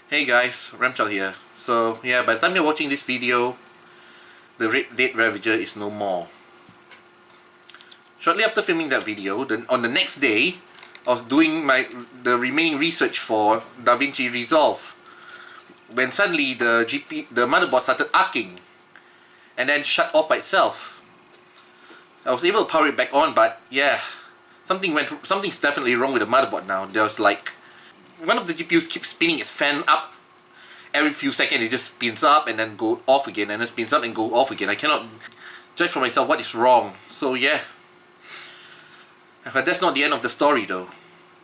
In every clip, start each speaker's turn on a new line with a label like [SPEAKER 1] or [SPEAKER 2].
[SPEAKER 1] Hey guys, Ramchal here. So yeah, by the time you're watching this video, the Red Dead Ravager is no more. Shortly after filming that video, on the next day, I was doing the remaining research for DaVinci Resolve when suddenly the motherboard started arcing and then shut off by itself. I was able to power it back on, but yeah, something's definitely wrong with the motherboard now. There's like one of the GPUs keeps spinning its fan up. Every few seconds it just spins up and then go off again, and then spins up and go off again. I cannot judge for myself what is wrong. So yeah. But that's not the end of the story though.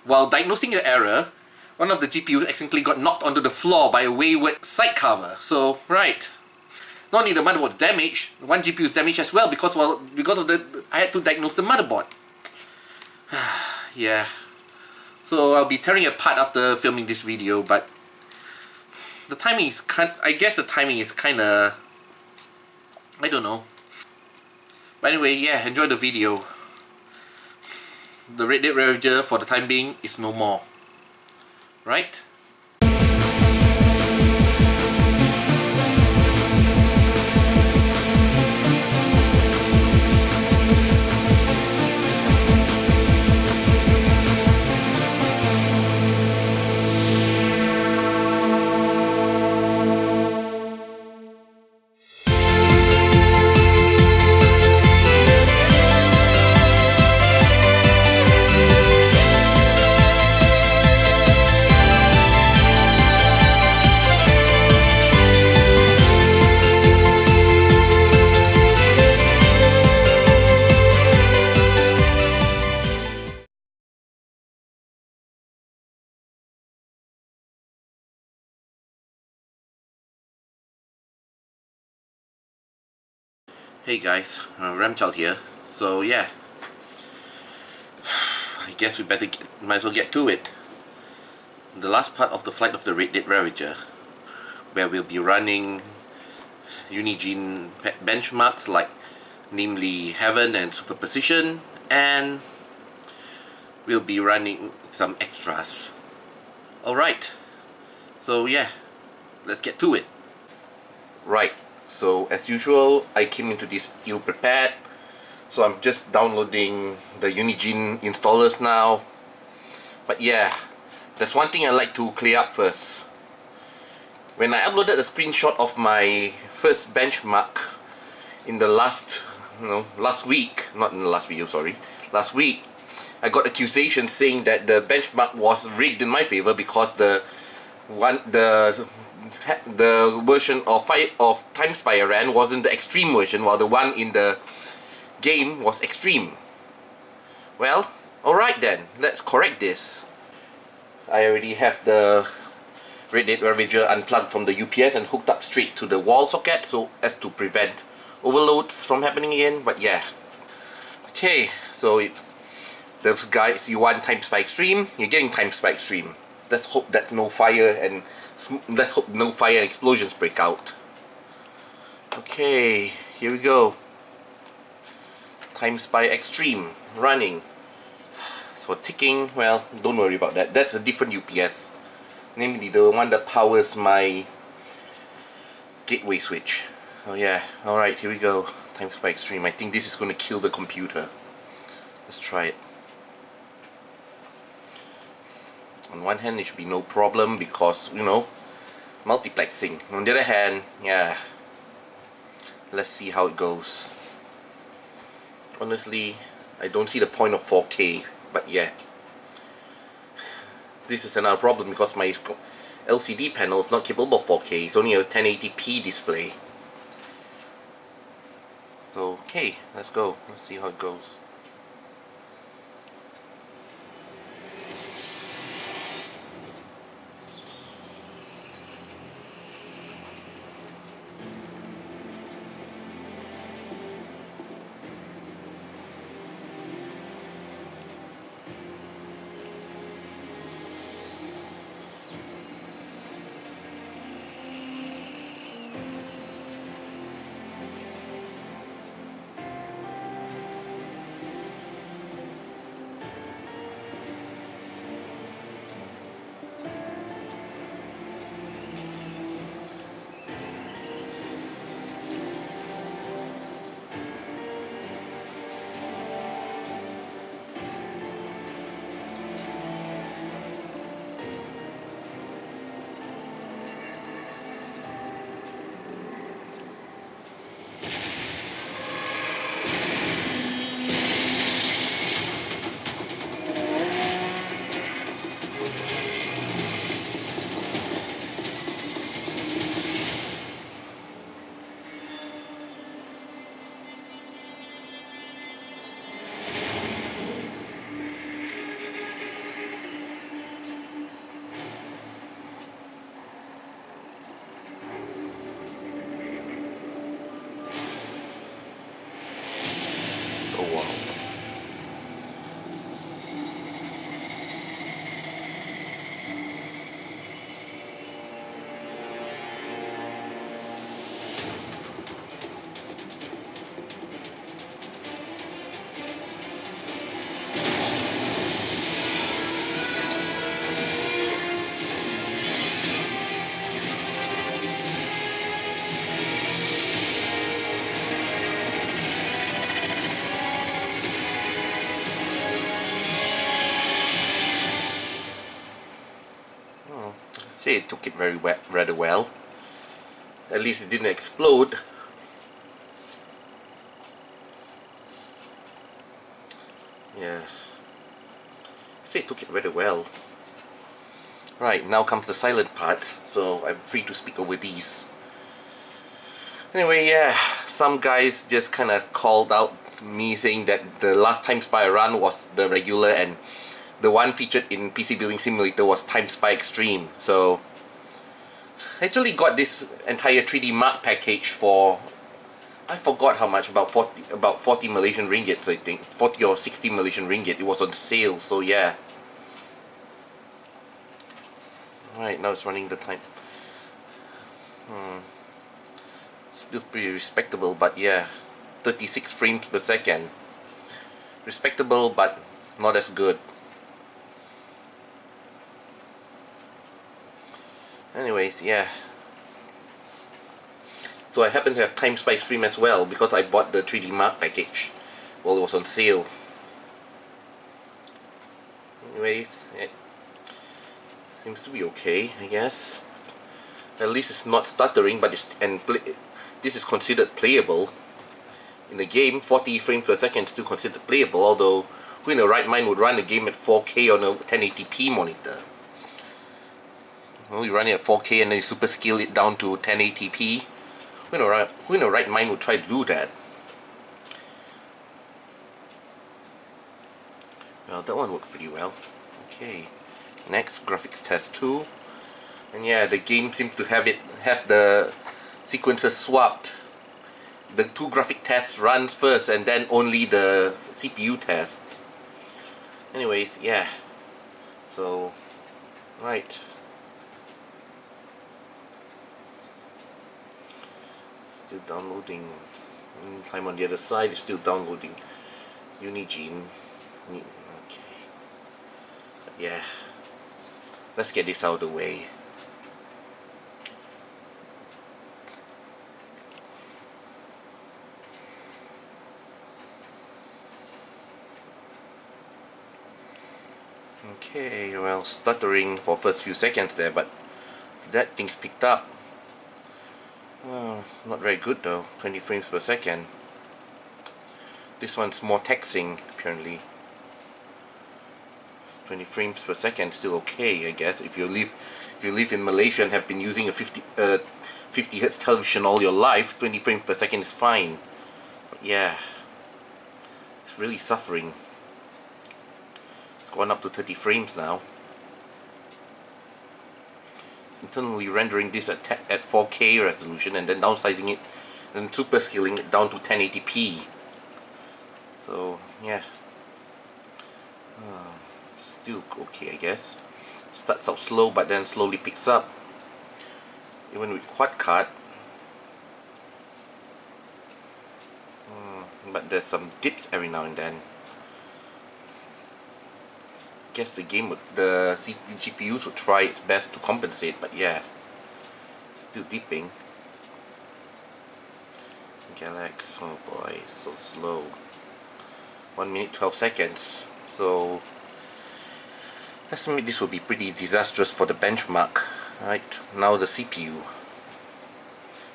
[SPEAKER 1] While diagnosing the error, one of the GPUs accidentally got knocked onto the floor by a wayward side cover. So, right. Not only the motherboard damaged, one GPU is damaged as well because I had to diagnose the motherboard. Yeah. So I'll be tearing it apart after filming this video, but the timing is I guess the timing is kinda, I don't know. But anyway, yeah, enjoy the video. The Red Dead Ravager for the time being is no more. Right? Hey guys, Ramchal here. So yeah, I guess we might as well get to it. The last part of the flight of the Red Dead Ravager, where we'll be running Unigine benchmarks like namely Heaven and Super Precision, and we'll be running some extras. Alright, so yeah, let's get to it. Right. So as usual, I came into this ill-prepared, so I'm just downloading the Unigine installers now. But yeah, there's one thing I'd like to clear up first. When I uploaded a screenshot of my first benchmark in the last week, not in the last video, sorry, last week, I got accusations saying that the benchmark was rigged in my favor because the version of Time Spy I ran wasn't the extreme version, while the one in the game was extreme. Well, alright then, let's correct this. I already have the Red Dead Ravager unplugged from the UPS and hooked up straight to the wall socket so as to prevent overloads from happening again, but yeah. Okay, so those guys, you want Time Spy Extreme, you're getting Time Spy Extreme. Let's hope that no fire and explosions break out. Okay, here we go. Time Spy Extreme running. So ticking, well, don't worry about that. That's a different UPS. Namely the one that powers my gateway switch. Oh yeah, alright, here we go. Time Spy Extreme. I think this is going to kill the computer. Let's try it. On one hand, it should be no problem because, you know, multiplexing. On the other hand, yeah, let's see how it goes. Honestly, I don't see the point of 4K, but yeah. This is another problem because my LCD panel is not capable of 4K. It's only a 1080p display. So, okay, let's go. Let's see how it goes. say it took it rather well. At least it didn't explode. Yeah, I'd say it took it rather well. Right, now comes the silent part, so I'm free to speak over these. Anyway, yeah, some guys just kind of called out me saying that the last Time Spy run was the regular and the one featured in PC Building Simulator was Time Spy Extreme. So I actually got this entire 3D Mark package for, I forgot how much, about 40 Malaysian ringgit, I think, 40 or 60 Malaysian ringgit. It was on sale, so yeah. Right, now it's running the time. Still pretty respectable, but yeah, 36 frames per second. Respectable, but not as good. Anyways, yeah. So I happen to have Time Spy Extreme as well because I bought the 3D Mark package while it was on sale. Anyways, it seems to be okay, I guess. At least it's not stuttering, but this is considered playable. In the game, 40 frames per second is still considered playable, although who in the right mind would run a game at 4K on a 1080p monitor? Well, you run it at 4K and then you super scale it down to 1080p. Who in the right mind would try to do that? Well, that one worked pretty well. Okay, next, graphics test 2. And yeah, the game seems to have the sequences swapped. The two graphic tests runs first and then only the CPU test. Anyways, yeah. So, right. Still downloading. Time on the other side is still downloading Unigine. Okay. But yeah. Let's get this out of the way. Okay, well, stuttering for first few seconds there, but that thing's picked up. Not very good though, 20 frames per second. This one's more taxing, apparently. 20 frames per second, still okay, I guess. If you live in Malaysia and have been using a 50 Hz television all your life, 20 frames per second is fine. But yeah, it's really suffering. It's gone up to 30 frames now. It's internally rendering this at 4K resolution and then downsizing it and super scaling it down to 1080p. So yeah, still okay, I guess. Starts out slow but then slowly picks up. Even with quad card. But there's some dips every now and then. Guess the GPUs would try its best to compensate, but yeah, still dipping. Galax, oh boy, so slow. 1 minute 12 seconds. So estimate this will be pretty disastrous for the benchmark. Right, now the CPU.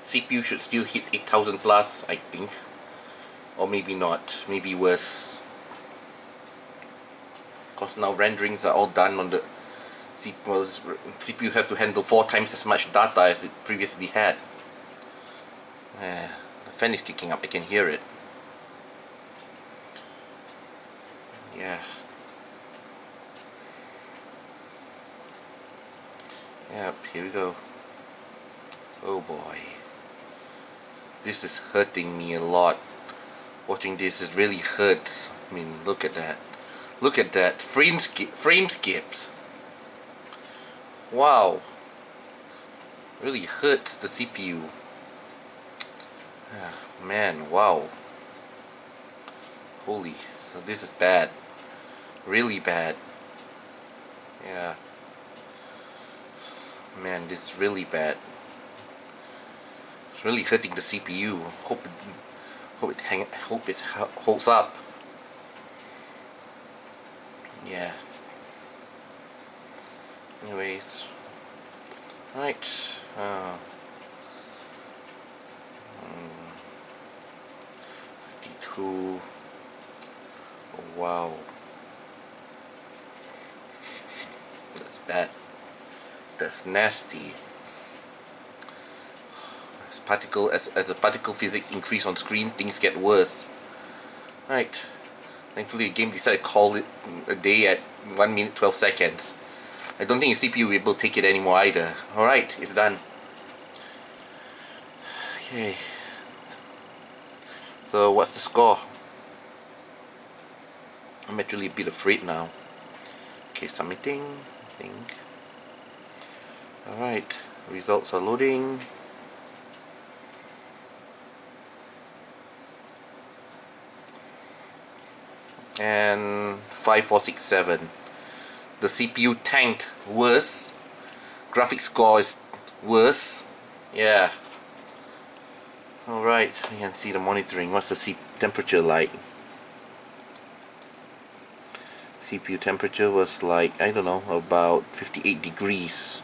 [SPEAKER 1] CPU should still hit 8000 plus, I think. Or maybe not, maybe worse. Because now renderings are all done on the CPU. CPU have to handle 4 times as much data as it previously had. The fan is kicking up, I can hear it. Yeah. Yep, here we go. Oh boy. This is hurting me a lot. Watching this, it really hurts. I mean, look at that. Look at that. Frame skips. Wow. Really hurts the CPU. Man, wow. Holy, so this is bad. Really bad. Yeah. Man, this is really bad. It's really hurting the CPU. Hope it holds up. Yeah. Anyways, Right. 52. Oh, wow. That's bad. That's nasty. As the particle physics increase on screen, things get worse. Right. Thankfully the game decided to call it a day at 1 minute 12 seconds. I don't think the CPU will be able to take it anymore either. Alright, it's done. Okay. So what's the score? I'm actually a bit afraid now. Okay, submitting, I think. Alright, results are loading. And 5467. The CPU tanked worse. Graphics score is worse. Yeah. Alright, you can see the monitoring. What's the temperature like? CPU temperature was like, I don't know, about 58 degrees.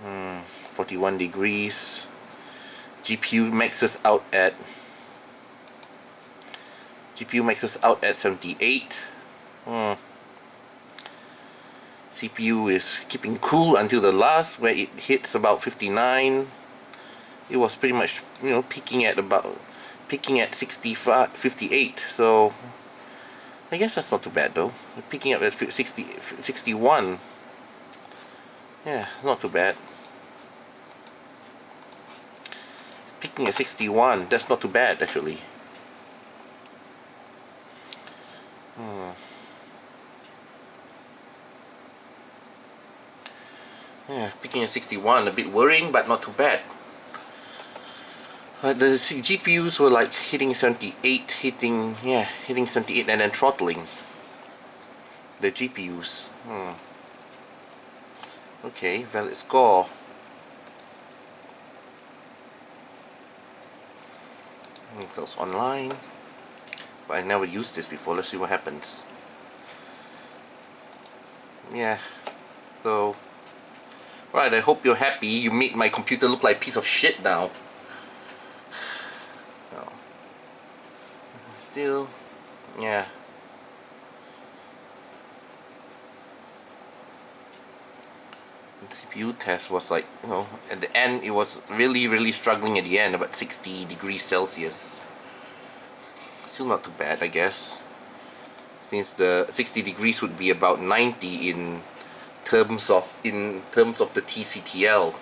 [SPEAKER 1] 41 degrees. GPU maxes out at 78. CPU is keeping cool until the last, where it hits about 59. It was pretty much, peaking at 58. So I guess that's not too bad though. Peaking up at 61. Yeah, not too bad. Peaking at 61. That's not too bad actually. Yeah, peaking at 61, a bit worrying, but not too bad. The GPUs were like hitting 78, hitting 78 and then throttling. The GPUs. Okay, valid score. Close online. But I never used this before. Let's see what happens. Yeah. So, right, I hope you're happy. You made my computer look like a piece of shit now. No. Still, yeah. The CPU test was like, at the end it was really struggling at the end, about 60 degrees Celsius. Still not too bad, I guess. Since the 60 degrees would be about 90 in terms of the TCTL.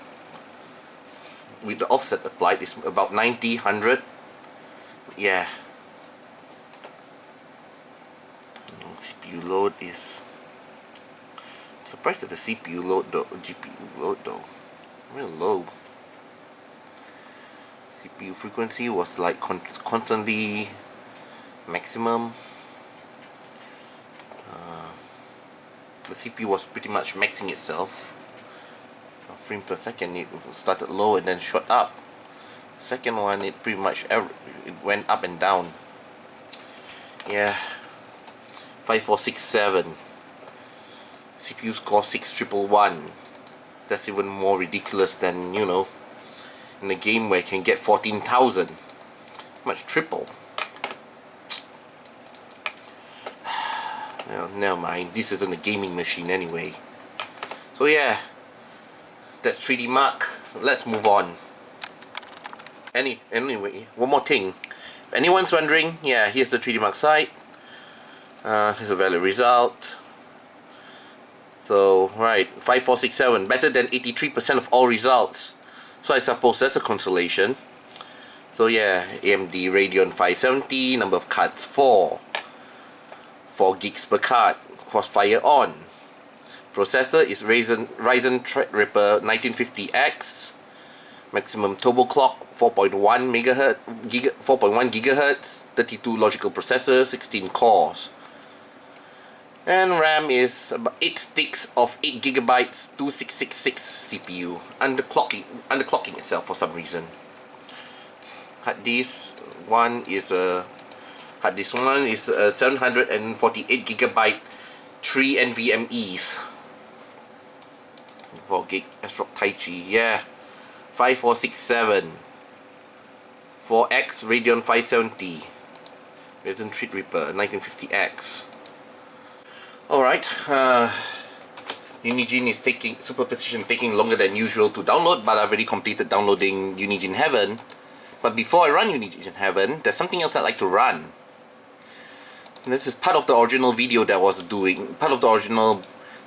[SPEAKER 1] With the offset applied, it's about 90, 100. Yeah. CPU load is... surprised at the CPU load though, GPU load though. Real low. CPU frequency was like constantly maximum. The CPU was pretty much maxing itself. A frame per second, it started low and then shot up. Second one, it pretty much it went up and down. Yeah. 5467. CPU score 6111. That's even more ridiculous than, in a game where you can get 14,000. Much triple. Well, never mind. This isn't a gaming machine anyway. So yeah, that's 3D Mark. Let's move on. Anyway, one more thing. If anyone's wondering, yeah, here's the 3D Mark site. Here's a valid result. So, right, 5467, better than 83% of all results. So I suppose that's a consolation. So yeah, AMD Radeon 570, number of cards 4 gigs per card, crossfire on. Processor is Ryzen Threadripper 1950X. Maximum turbo clock 4.1 gigahertz, 32 logical processor, 16 cores. And RAM is about 8 sticks of 8 gigabytes, 2666 CPU, underclocking itself for some reason. Hard disk one is a 748 gigabyte 3 NVMe's. 4 gig S-Rock Tai Chi, yeah. 5467 4X Radeon 570 Ryzen Threadripper 1950X. Alright, Unigine is taking Super Precision taking longer than usual to download, but I've already completed downloading Unigine Heaven. But before I run Unigine Heaven, there's something else I'd like to run. And this is part of the original video that I was doing, part of the original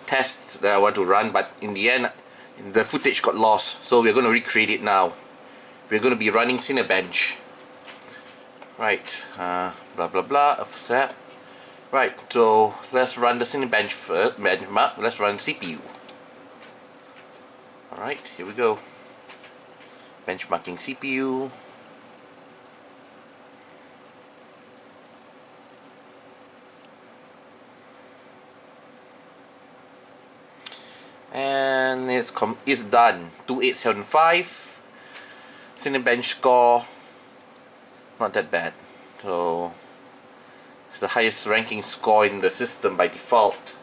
[SPEAKER 1] test that I want to run, but in the end the footage got lost, so we're going to recreate it now. We're going to be running Cinebench. Right, blah blah blah, offset. Right, so let's run the Cinebench first, benchmark, let's run CPU. Alright, here we go. Benchmarking CPU. And it's done. 2875. Cinebench score, not that bad. So it's the highest ranking score in the system by default.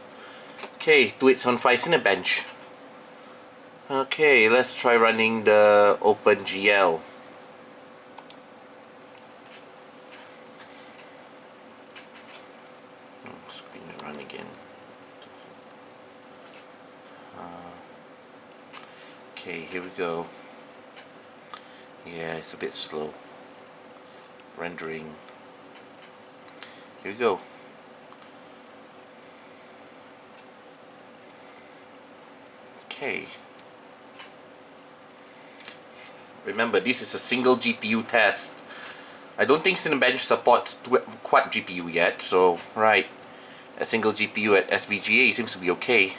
[SPEAKER 1] Okay, 2875 Cinebench. Okay, let's try running the OpenGL. Screen will run again. Okay, here we go. Yeah, it's a bit slow rendering. Here we go. Okay. Remember, this is a single GPU test. I don't think Cinebench supports quad GPU yet, so right, a single GPU at SVGA seems to be okay.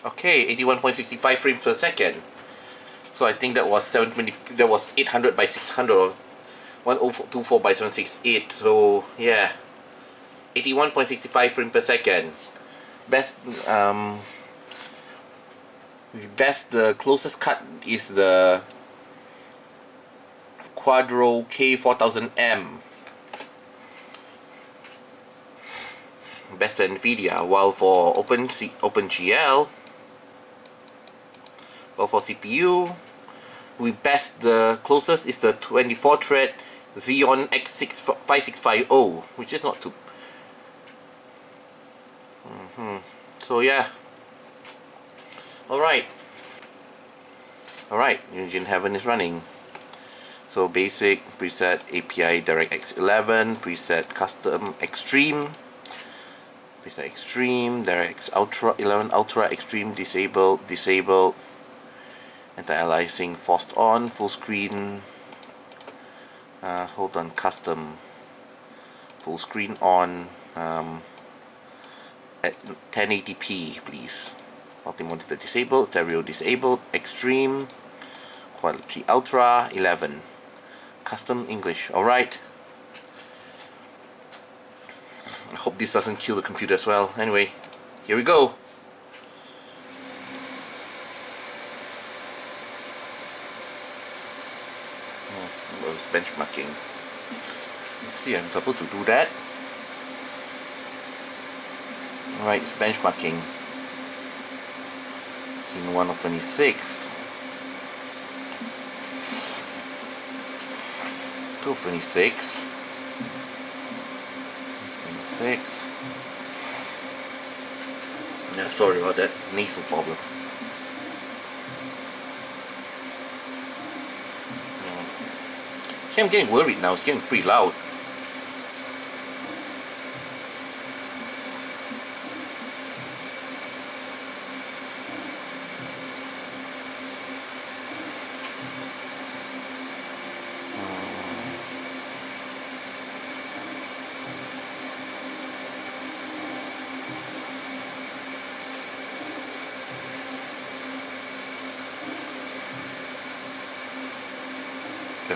[SPEAKER 1] Okay, 81.65 frames per second. So I think that was 720. That was 800 by 600 or 1024 by 768. So yeah, 81.65 frames per second. Best. The closest cut is the Quadro K4000M. Best NVIDIA. While for OpenGL. Well, for CPU, the closest is the 24 thread Xeon X5650, which is not too. So yeah. Alright, Unigine Heaven is running. So basic, preset API DirectX 11, preset custom extreme, preset extreme, DirectX Ultra 11 Ultra extreme disabled, anti-aliasing forced on, full screen, hold on, custom, full screen on, at 1080p please, multi-monitor disabled, stereo disabled, extreme, quality ultra 11, custom English. Alright, I hope this doesn't kill the computer as well. Anyway, here we go. Benchmarking. Let's see, I'm supposed to do that. Alright, it's benchmarking. Scene 1 of 26. 2 of 26. 26. Yeah, sorry about that. Nasal problem. I'm getting worried now, it's getting pretty loud.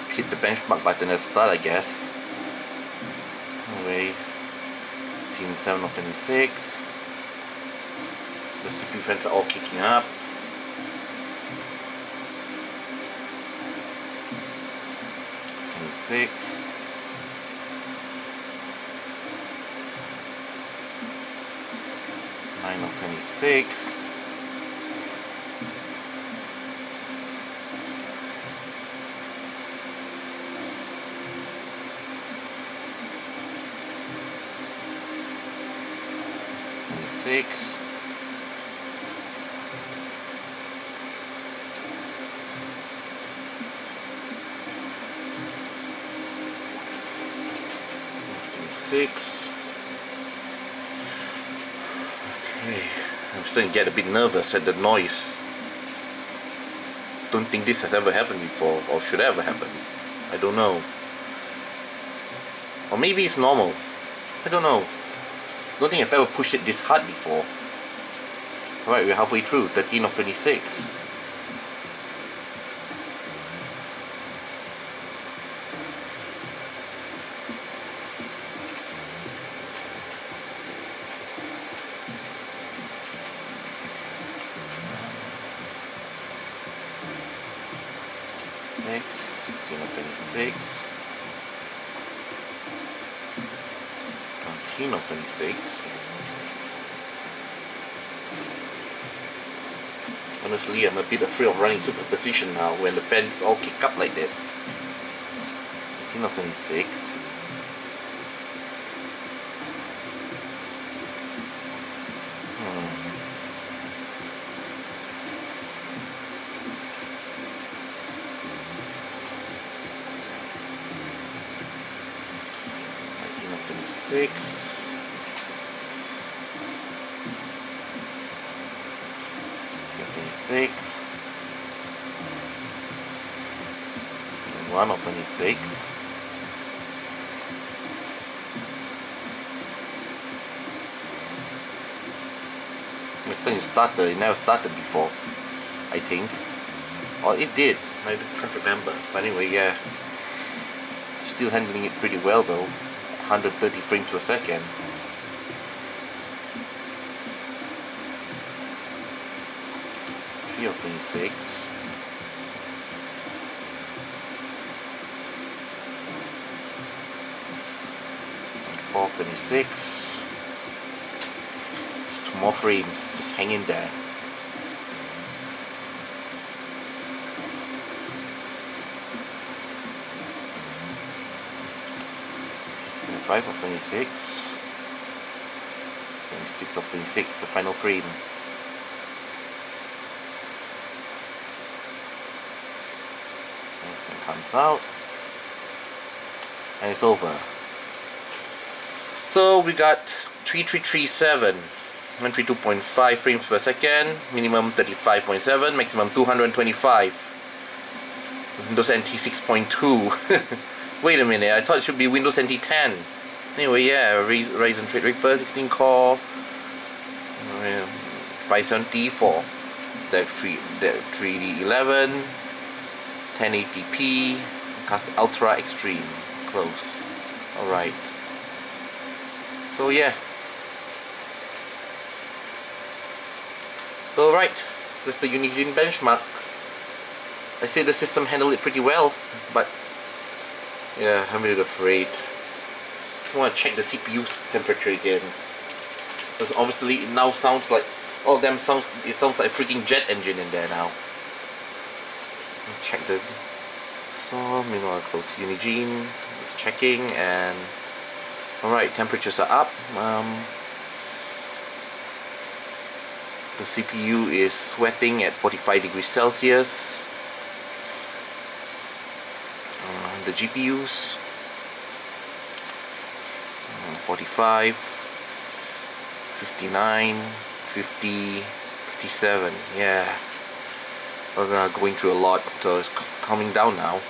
[SPEAKER 1] Hit the benchmark button at start, I guess. Anyway, scene 7 of 26. The CPU fans are all kicking up. Six. Nine of 26. Six. Six. Okay, I'm starting to get a bit nervous at the noise. Don't think this has ever happened before, or should ever happen. I don't know. Or maybe it's normal. I don't know. Don't think I've ever pushed it this hard before. Alright, we're halfway through. 13 of 26. Six, 16 of 26. 19 of 26. Honestly, I'm a bit afraid of running superposition now when the fans all kick up like that. 18 of 26. Six. 26. 1 of 26. This thing started, it never started before, I think. Or it did, I can't remember. But anyway, yeah. Still handling it pretty well though. 130 frames per second. Three of 26. Four of 26. Just 2 more frames, just hang in there. 5 of 26. 26 of 26, the final frame. Everything comes out. And it's over. So we got 3337. 132.5 frames per second. Minimum 35.7. Maximum 225. Windows NT 6.2. Wait a minute, I thought it should be Windows NT 10. Anyway, yeah, Ryzen Threadripper 16 core, 570 for the 3D11, 1080p, Ultra Extreme, close. Alright. So yeah. So right, that's the Unigine benchmark. I say the system handled it pretty well, but yeah, I'm a bit afraid. I want to check the CPU's temperature again, because obviously it now sounds like all them sounds. It sounds like a freaking jet engine in there now. Check the store. Meanwhile, close Unigine. It's checking, and all right, temperatures are up. The CPU is sweating at 45 degrees Celsius. The GPUs 45, 59, 50, 57. Yeah, we're going through a lot, so it's calming down now.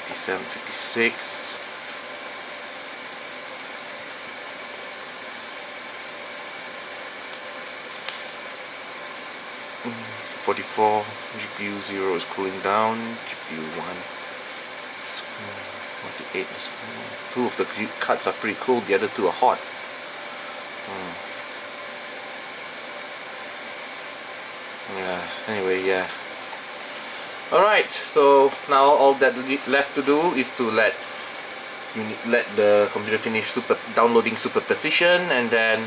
[SPEAKER 1] 57, 56. .44, GPU 0 is cooling down, GPU 1 is 48 is cool. 2 of the cards are pretty cool, the other 2 are hot. Yeah, anyway, yeah. Alright, so now all that left to do is to let the computer finish downloading superposition, and then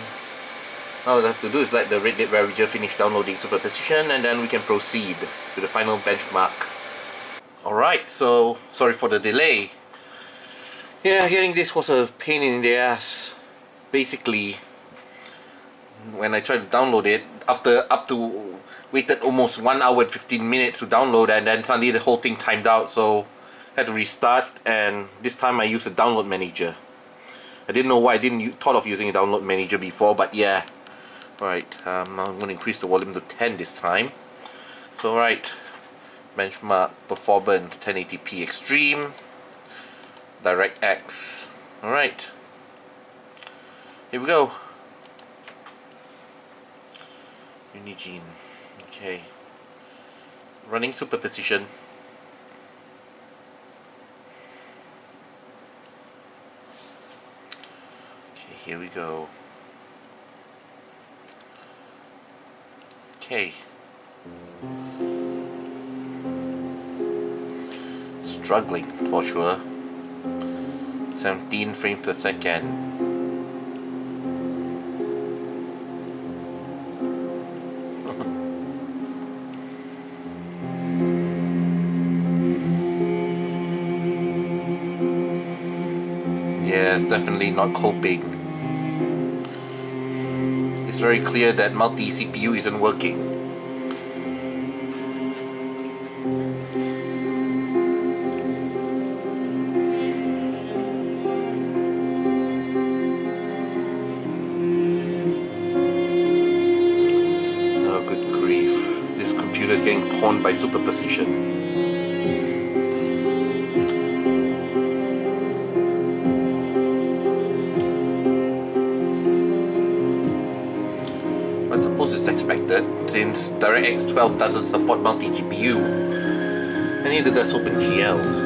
[SPEAKER 1] all we have to do is let the Red Dead Ravager finish downloading superposition, and then we can proceed to the final benchmark. Alright, so sorry for the delay. Yeah, getting this was a pain in the ass. Basically, when I tried to download it, waited almost 1 hour and 15 minutes to download, and then suddenly the whole thing timed out, so I had to restart, and this time I used a download manager. I didn't know why I didn't thought of using a download manager before, but yeah. Alright, now I'm going to increase the volume to 10 this time. So alright, benchmark performance 1080p extreme, DirectX. Alright, here we go. Unigine. Okay, running superposition. Okay, here we go. Okay, struggling for sure. 17 frames per second. Yeah, it's definitely not coping. It's very clear that multi-CPU isn't working. Oh, good grief. This computer is getting pawned by superposition. I suppose it's expected, since DirectX 12 doesn't support multi-GPU. And neither does OpenGL.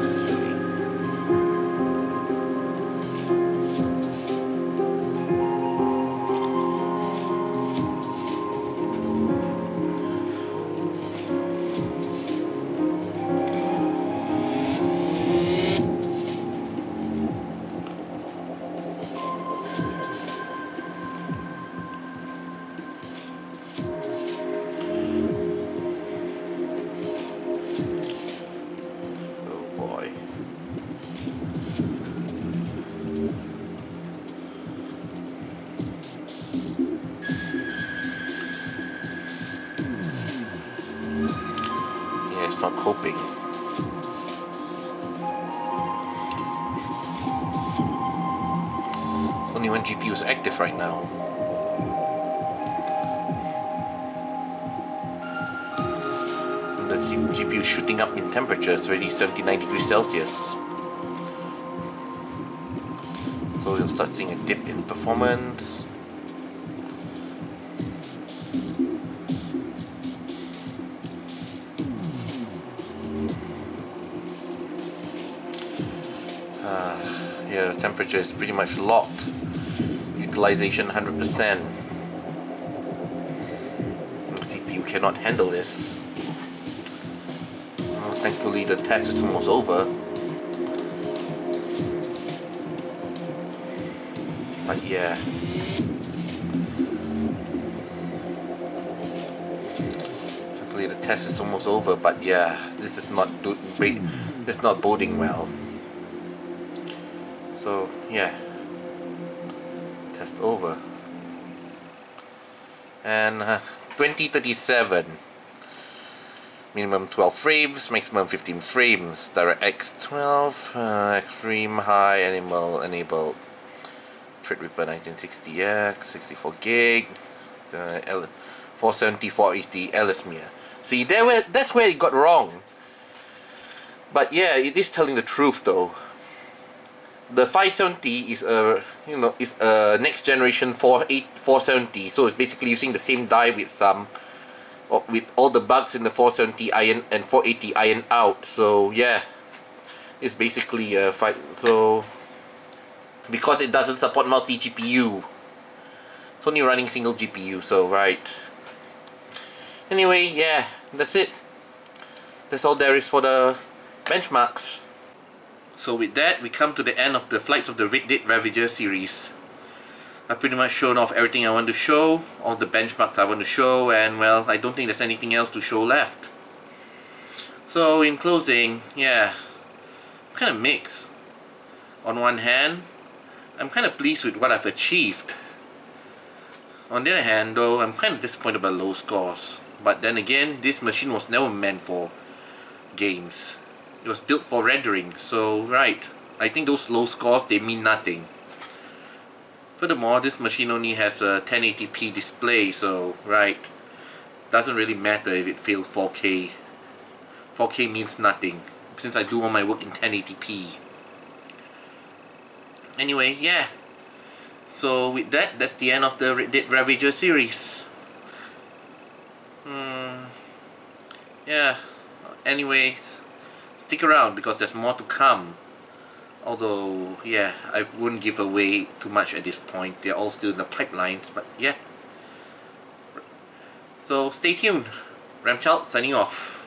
[SPEAKER 1] Not coping. It's only one GPU is active right now. And the GPU is shooting up in temperature. It's already 79 degrees Celsius. So you'll start seeing a dip in performance. Yeah, the temperature is pretty much locked. Utilization 100%. The CPU cannot handle this. Well, thankfully the test is almost over. But yeah. Thankfully the test is almost over, but yeah, this is not it's not boding well. So yeah, test over. And 2037, minimum 12 frames, maximum 15 frames. DirectX 12, extreme high enable Threadripper 1960X, 64 gig, 470, 480 Ellesmere. See, that's where it got wrong. But yeah, it is telling the truth though. The 570 is a next generation 470, so it's basically using the same die with all the bugs in the 470 iron and 480 iron out. So yeah, it's basically so because it doesn't support multi GPU, It's only running single GPU, so right. Anyway, yeah, that's it. That's all there is for the benchmarks. So with that, we come to the end of the Flights of the Red Dead Ravager series. I've pretty much shown off everything I want to show, all the benchmarks I want to show, and well, I don't think there's anything else to show left. So in closing, yeah, I'm kind of mixed. On one hand, I'm kind of pleased with what I've achieved. On the other hand, though, I'm kind of disappointed by low scores. But then again, this machine was never meant for games. It was built for rendering, so right, I think those low scores, they mean nothing. Furthermore, this machine only has a 1080p display, so right, doesn't really matter if it fails 4K. 4K means nothing, since I do all my work in 1080p. Anyway, yeah. So with that, that's the end of the Red Dead Ravager series. Yeah. Anyway, stick around because there's more to come. Although, yeah, I wouldn't give away too much at this point. They're all still in the pipelines, but yeah. So stay tuned. Ramchild signing off.